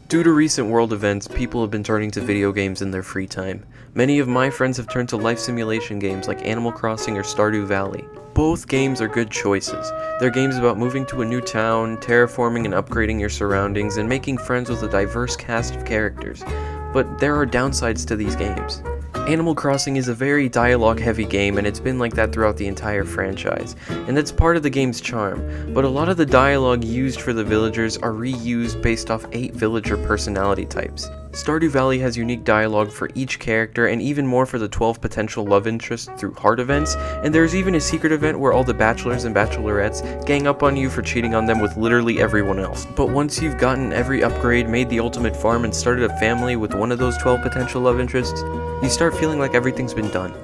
Due to recent world events, people have been turning to video games in their free time. Many of my friends have turned to life simulation games like Animal Crossing or Stardew Valley. Both games are good choices. They're games about moving to a new town, terraforming and upgrading your surroundings, and making friends with a diverse cast of characters. But there are downsides to these games. Animal Crossing is a very dialogue-heavy game, and it's been like that throughout the entire franchise, and that's part of the game's charm, but a lot of the dialogue used for the villagers are reused based off 8 villager personality types. Stardew Valley has unique dialogue for each character, and even more for the 12 potential love interests through heart events, and there's even a secret event where all the bachelors and bachelorettes gang up on you for cheating on them with literally everyone else. But once you've gotten every upgrade, made the ultimate farm, and started a family with one of those 12 potential love interests, you start feeling like everything's been done.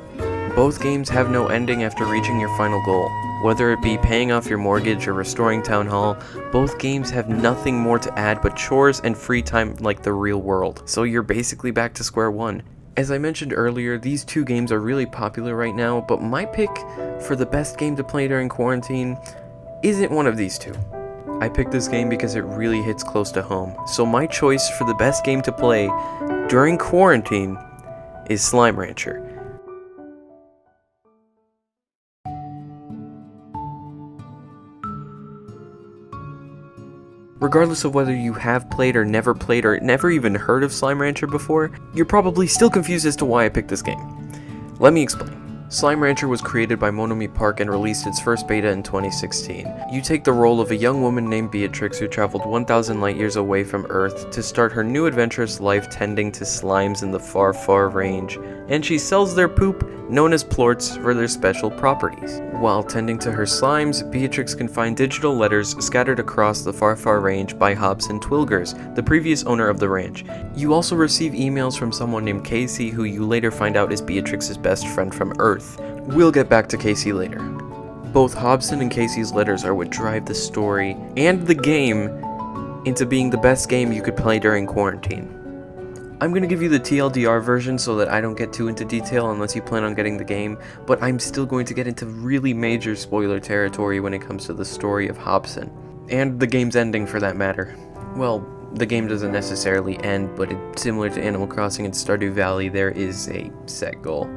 Both games have no ending after reaching your final goal. Whether it be paying off your mortgage or restoring Town Hall, both games have nothing more to add but chores and free time like the real world, so you're basically back to square one. As I mentioned earlier, these two games are really popular right now, but my pick for the best game to play during quarantine isn't one of these two. I picked this game because it really hits close to home, so my choice for the best game to play during quarantine is Slime Rancher. Regardless of whether you have played or never even heard of Slime Rancher before, you're probably still confused as to why I picked this game. Let me explain. Slime Rancher was created by Monomi Park and released its first beta in 2016. You take the role of a young woman named Beatrix who traveled 1,000 light years away from Earth to start her new adventurous life tending to slimes in the far, far range, and she sells their poop, known as plorts, for their special properties. While tending to her slimes, Beatrix can find digital letters scattered across the far, far range by Hobson Twilgers, the previous owner of the ranch. You also receive emails from someone named Casey, who you later find out is Beatrix's best friend from Earth. We'll get back to Casey later. Both Hobson and Casey's letters are what drive the story and the game into being the best game you could play during quarantine. I'm going to give you the TLDR version so that I don't get too into detail unless you plan on getting the game, but I'm still going to get into really major spoiler territory when it comes to the story of Hobson. And the game's ending for that matter. Well, the game doesn't necessarily end, but it's similar to Animal Crossing and Stardew Valley, there is a set goal.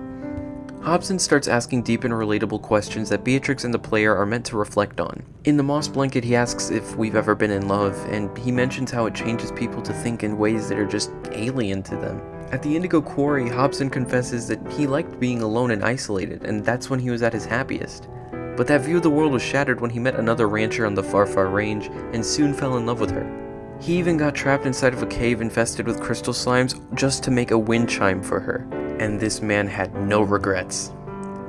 Hobson starts asking deep and relatable questions that Beatrix and the player are meant to reflect on. In the moss blanket, he asks if we've ever been in love, and he mentions how it changes people to think in ways that are just alien to them. At the Indigo Quarry, Hobson confesses that he liked being alone and isolated, and that's when he was at his happiest. But that view of the world was shattered when he met another rancher on the far, far range, and soon fell in love with her. He even got trapped inside of a cave infested with crystal slimes just to make a wind chime for her. And this man had no regrets.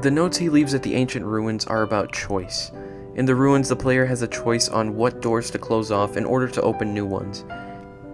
The notes he leaves at the ancient ruins are about choice. In the ruins, the player has a choice on what doors to close off in order to open new ones.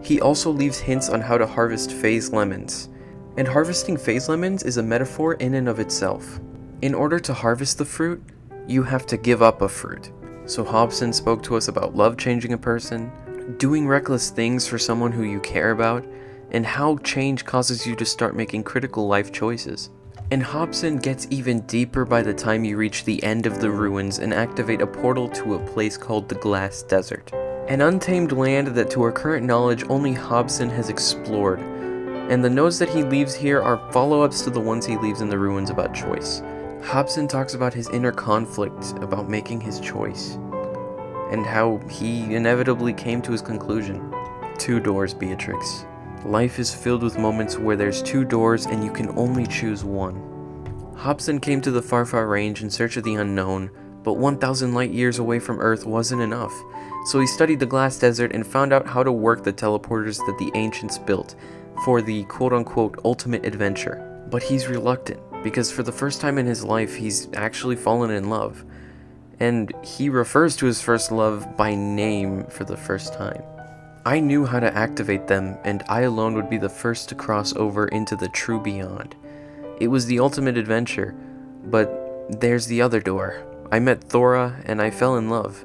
He also leaves hints on how to harvest phase lemons. And harvesting phase lemons is a metaphor in and of itself. In order to harvest the fruit, you have to give up a fruit. So Hobson spoke to us about love changing a person, doing reckless things for someone who you care about, and how change causes you to start making critical life choices. And Hobson gets even deeper by the time you reach the end of the ruins and activate a portal to a place called the Glass Desert, an untamed land that to our current knowledge only Hobson has explored, and the notes that he leaves here are follow-ups to the ones he leaves in the ruins about choice. Hobson talks about his inner conflict about making his choice, and how he inevitably came to his conclusion. 2 doors, Beatrix. Life is filled with moments where there's 2 doors and you can only choose one. Hobson came to the far, far range in search of the unknown, but 1,000 light years away from Earth wasn't enough. So he studied the Glass Desert and found out how to work the teleporters that the ancients built for the quote-unquote ultimate adventure. But he's reluctant, because for the first time in his life, he's actually fallen in love. And he refers to his first love by name for the first time. I knew how to activate them, and I alone would be the first to cross over into the true beyond. It was the ultimate adventure, but there's the other door. I met Thora, and I fell in love.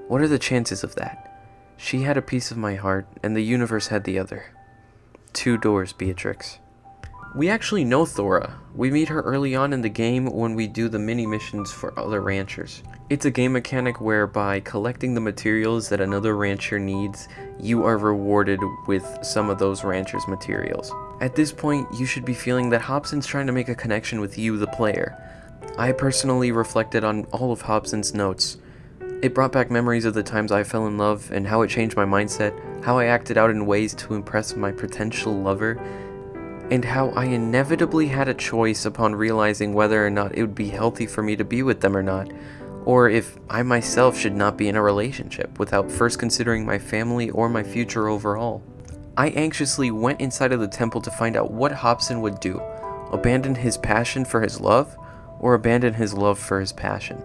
What are the chances of that? She had a piece of my heart, and the universe had the other. 2 doors, Beatrix. We actually know Thora. We meet her early on in the game when we do the mini missions for other ranchers. It's a game mechanic where by collecting the materials that another rancher needs, you are rewarded with some of those ranchers' materials. At this point, you should be feeling that Hobson's trying to make a connection with you, the player. I personally reflected on all of Hobson's notes. It brought back memories of the times I fell in love and how it changed my mindset, how I acted out in ways to impress my potential lover, and how I inevitably had a choice upon realizing whether or not it would be healthy for me to be with them or not, or if I myself should not be in a relationship without first considering my family or my future overall. I anxiously went inside of the temple to find out what Hobson would do, abandon his passion for his love, or abandon his love for his passion.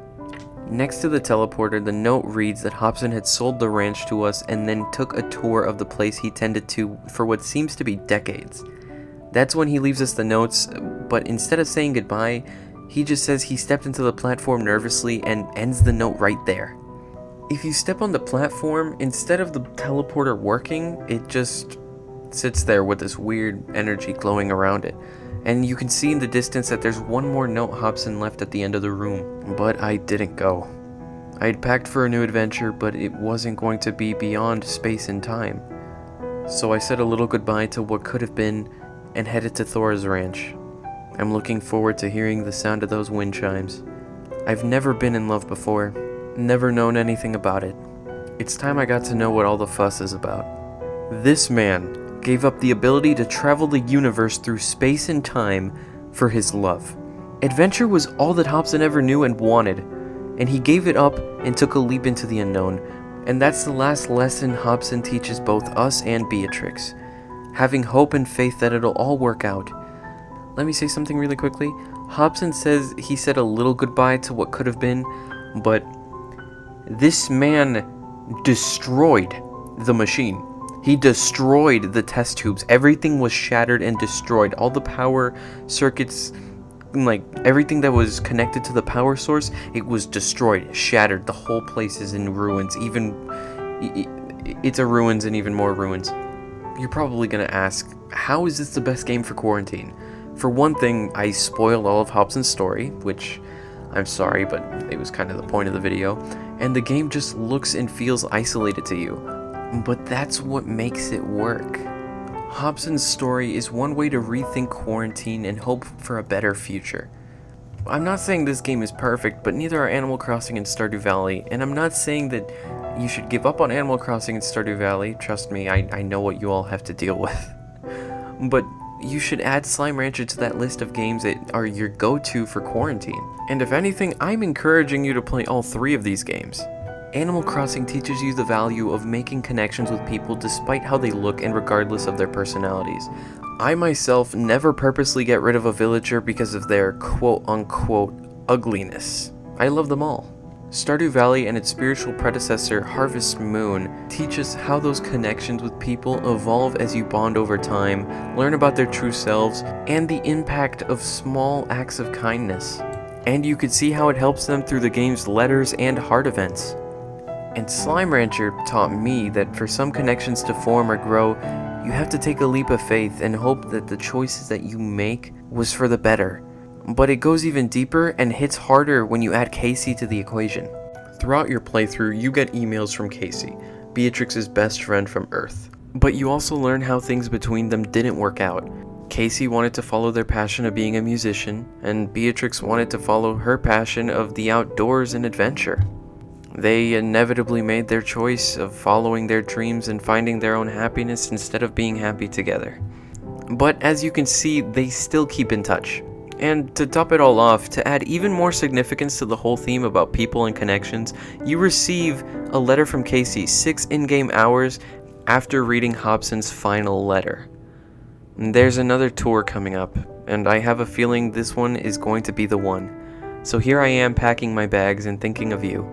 Next to the teleporter, the note reads that Hobson had sold the ranch to us and then took a tour of the place he tended to for what seems to be decades. That's when he leaves us the notes, but instead of saying goodbye, he just says he stepped into the platform nervously and ends the note right there. If you step on the platform, instead of the teleporter working, it just sits there with this weird energy glowing around it. And you can see in the distance that there's one more note Hobson left at the end of the room. But I didn't go. I had packed for a new adventure, but it wasn't going to be beyond space and time. So I said a little goodbye to what could have been and headed to Thora's ranch. I'm looking forward to hearing the sound of those wind chimes. I've never been in love before, never known anything about it. It's time I got to know what all the fuss is about. This man gave up the ability to travel the universe through space and time for his love. Adventure was all that Hobson ever knew and wanted, and he gave it up and took a leap into the unknown. And that's the last lesson Hobson teaches both us and Beatrix. Having hope and faith that it'll all work out. Let me say something really quickly. Hobson says he said a little goodbye to what could have been, but this man destroyed the machine. He destroyed the test tubes. Everything was shattered and destroyed. All the power circuits, like everything that was connected to the power source, it was destroyed, shattered. The whole place is in ruins. It's a ruins and even more ruins. You're probably gonna ask, how is this the best game for quarantine? For one thing, I spoiled all of Hobson's story, which I'm sorry, but it was kind of the point of the video, and the game just looks and feels isolated to you. But that's what makes it work. Hobson's story is one way to rethink quarantine and hope for a better future. I'm not saying this game is perfect, but neither are Animal Crossing and Stardew Valley, and I'm not saying that you should give up on Animal Crossing and Stardew Valley. Trust me, I know what you all have to deal with. But you should add Slime Rancher to that list of games that are your go-to for quarantine. And if anything, I'm encouraging you to play all three of these games. Animal Crossing teaches you the value of making connections with people despite how they look and regardless of their personalities. I myself never purposely get rid of a villager because of their quote-unquote ugliness. I love them all. Stardew Valley and its spiritual predecessor, Harvest Moon, teach us how those connections with people evolve as you bond over time, learn about their true selves, and the impact of small acts of kindness. And you could see how it helps them through the game's letters and heart events. And Slime Rancher taught me that for some connections to form or grow, you have to take a leap of faith and hope that the choices that you make was for the better. But it goes even deeper and hits harder when you add Casey to the equation. Throughout your playthrough, you get emails from Casey, Beatrix's best friend from Earth. But you also learn how things between them didn't work out. Casey wanted to follow their passion of being a musician, and Beatrix wanted to follow her passion of the outdoors and adventure. They inevitably made their choice of following their dreams and finding their own happiness instead of being happy together. But as you can see, they still keep in touch. And to top it all off, to add even more significance to the whole theme about people and connections, you receive a letter from Casey 6 in-game hours after reading Hobson's final letter. There's another tour coming up, and I have a feeling this one is going to be the one. So here I am packing my bags and thinking of you.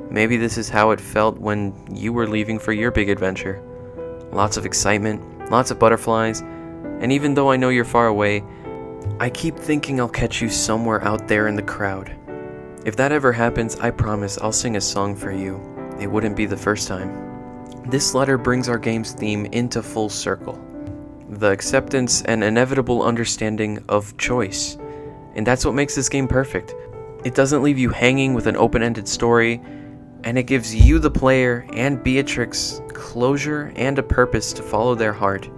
Maybe this is how it felt when you were leaving for your big adventure. Lots of excitement, lots of butterflies, and even though I know you're far away, I keep thinking I'll catch you somewhere out there in the crowd. If that ever happens, I promise I'll sing a song for you. It wouldn't be the first time. This letter brings our game's theme into full circle. the acceptance and inevitable understanding of choice. And that's what makes this game perfect. It doesn't leave you hanging with an open-ended story, and it gives you, the player, and Beatrix closure and a purpose to follow their heart.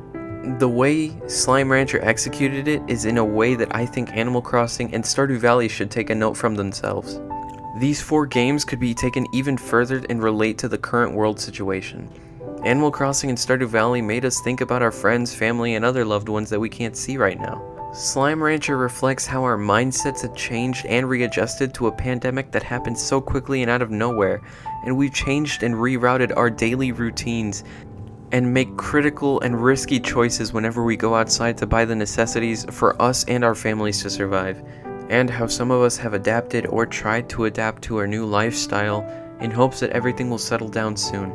The way Slime Rancher executed it is in a way that I think Animal Crossing and Stardew Valley should take a note from themselves. These 4 games could be taken even further and relate to the current world situation. Animal Crossing and Stardew Valley made us think about our friends, family, and other loved ones that we can't see right now. Slime Rancher reflects how our mindsets had changed and readjusted to a pandemic that happened so quickly and out of nowhere, and we've changed and rerouted our daily routines and make critical and risky choices whenever we go outside to buy the necessities for us and our families to survive, and how some of us have adapted or tried to adapt to our new lifestyle in hopes that everything will settle down soon.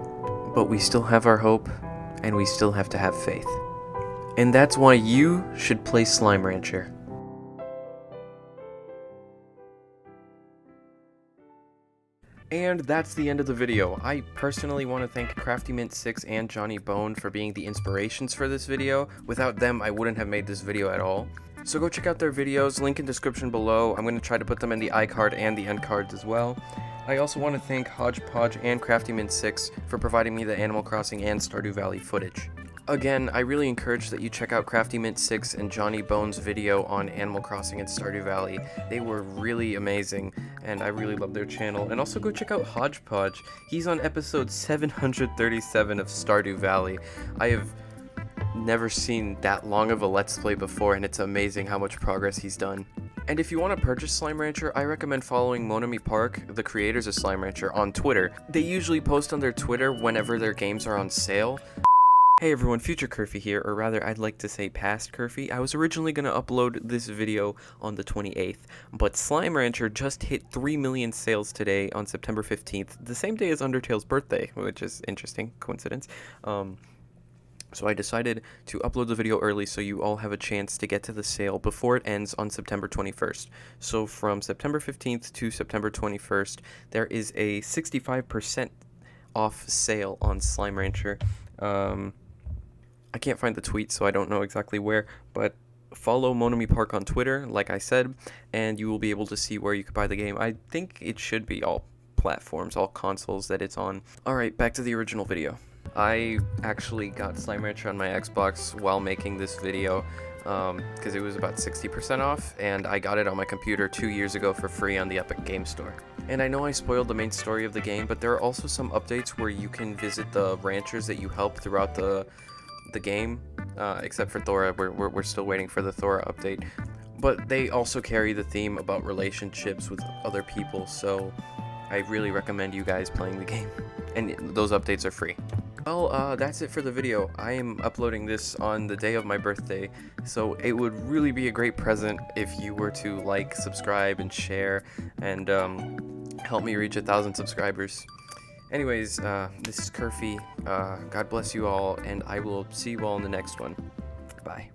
But we still have our hope, and we still have to have faith. And that's why you should play Slime Rancher. And that's the end of the video. I personally want to thank CraftyMint6 and JohnnyBone for being the inspirations for this video. Without them, I wouldn't have made this video at all. So go check out their videos, link in description below. I'm going to try to put them in the iCard and the end cards as well. I also want to thank Hodgepodge and CraftyMint6 for providing me the Animal Crossing and Stardew Valley footage. Again, I really encourage that you check out CraftyMint6 and JohnnyBone's video on Animal Crossing and Stardew Valley. They were really amazing, and I really love their channel. And also go check out Hodgepodge. He's on episode 737 of Stardew Valley. I have never seen that long of a Let's Play before, and it's amazing how much progress he's done. And if you want to purchase Slime Rancher, I recommend following Monomi Park, the creators of Slime Rancher, on Twitter. They usually post on their Twitter whenever their games are on sale. Hey everyone, future Kurffy here, or rather I'd like to say past Kurffy. I was originally going to upload this video on the 28th, but Slime Rancher just hit 3 million sales today on September 15th, the same day as Undertale's birthday, which is interesting, coincidence. So I decided to upload the video early so you all have a chance to get to the sale before it ends on September 21st. So from September 15th to September 21st, there is a 65% off sale on Slime Rancher. I can't find the tweet, so I don't know exactly where, but follow Monomi Park on Twitter, like I said, and you will be able to see where you could buy the game. I think it should be all platforms, all consoles that it's on. Alright, back to the original video. I actually got Slime Rancher on my Xbox while making this video, because it was about 60% off, and I got it on my computer 2 years ago for free on the Epic Game Store. And I know I spoiled the main story of the game, but there are also some updates where you can visit the ranchers that you help throughout the game, except for Thora. We're still waiting for the Thora update. But they also carry the theme about relationships with other people, so I really recommend you guys playing the game. And those updates are free. Well, that's it for the video. I am uploading this on the day of my birthday, so it would really be a great present if you were to like, subscribe, and share, and help me reach 1,000 subscribers. Anyways, this is Kurffy. God bless you all, and I will see you all in the next one. Bye.